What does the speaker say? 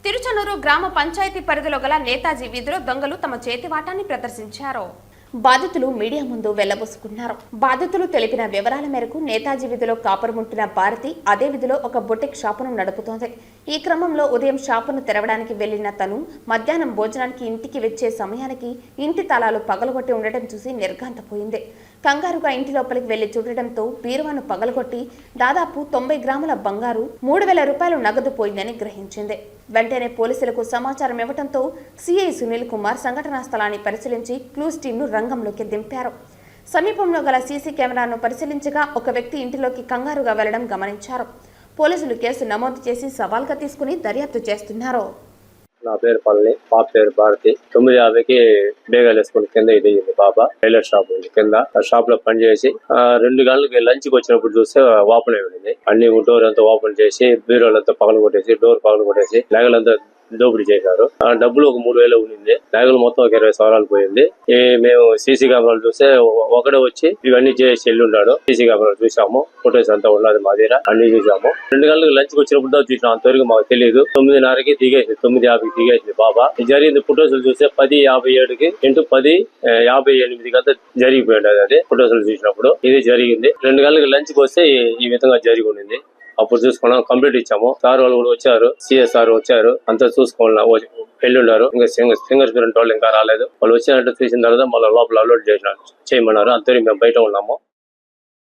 తిరుచనూరు గ్రామ పంచాయతీ పరిధిలో గల నేతాజీ వీధిలో దొంగలు తమ చేతివాటాన్ని ప్రదర్శించారు. బాధితులు మీడియా ముందు వెళ్లబోసుకున్నారు. బాధితులు తెలిపిన వివరాల మేరకు నేతాజీ వీధిలో కాపురముంటున్న భారతి అదే వీధిలో ఒక బొటిక్ షాపును నడుపుతోంది. ఈ క్రమంలో ఉదయం షాపును తెరవడానికి వెళ్లిన తను మధ్యాహ్నం భోజనానికి ఇంటికి వచ్చే సమయానికి ఇంటి తాళాలు పగలగొట్టి ఉండటం చూసి నిర్ఘాంతపోయింది. కంగారుగా ఇంటి లోపలికి వెళ్లి చూడటంతో బీరువాను పగలగొట్టి దాదాపు 90 గ్రాముల బంగారు 3000 రూపాయలు నగదు పోయిందని గ్రహించింది. వెంటనే పోలీసులకు సమాచారం ఇవ్వడంతో సిఐ సునీల్ కుమార్ సంఘటనా స్థలాన్ని పరిశీలించి క్లూస్ టీంను రంగంలోకి దింపారు. సమీపంలో గల సీసీ కెమెరాను పరిశీలించగా ఒక వ్యక్తి ఇంటిలోకి కంగారుగా వెళ్లడం గమనించారు. పోలీసులు కేసు నమోదు చేసి సవాల్గా తీసుకుని దర్యాప్తు చేస్తున్నారు. నా పేరు పల్లి, పాప పేరు భారతి. 9:50కి బేగాలు వేసుకుని కింద ఇది పాప టైలర్ షాప్ ఉంది. కింద ఆ షాప్ లో పనిచేసి 2 గంటలకి లంచ్కి వచ్చినప్పుడు చూస్తే ఓపెన్ అయి ఉంది. అన్ని డోర్ అంతా ఓపెన్ చేసి బీరోలంతా పగలు కొట్టేసి డోర్ పగలు కొట్టేసి నగలంతా దోపిడీ చేశారు. ఆ డబ్బులు ఒక 3000 ఉండింది. నగలు మొత్తం ఒక 20,000 పోయింది. మేము సీసీ కెమెరాలు చూస్తే ఒకడే వచ్చి ఇవన్నీ చేసి వెళ్ళున్నాడు. సీసీ కెమెరాలు చూసాము, ఫొటోస్ అంతా ఉన్నది మా దగ్గర, అన్ని చూసాము. 2 గంటలకు లంచ్కి వచ్చినప్పుడు చూసినాం. అంతవరకు మాకు తెలియదు. 9:30కి దిగేసి 9:50కి దిగేసింది బాబా. జరిగింది ఫొటోస్ చూస్తే 10:57కి ఇంటూ 10:58 అంతా జరిగిపోయింది. అది ఫొటోస్ చూసినప్పుడు ఇది జరిగింది. 2 గంటలకు లంచ్కి వస్తే ఈ విధంగా జరిగి ఉండింది. అప్పుడు చూసుకున్నాం, కంప్లీట్ ఇచ్చాము. సార్ వాళ్ళు కూడా వచ్చారు, సిఎస్ సార్ వచ్చారు, అంతా చూసుకోవాలి వెళ్ళున్నారు. ఇంకా ఫింగర్ ప్రింట్ వాళ్ళు ఇంకా రాలేదు. వాళ్ళు వచ్చినట్టు చూసిన తర్వాత మళ్ళీ లోపల అప్లోడ్ చేయమన్నారు. అంతవరకు మేము బయట ఉన్నాము.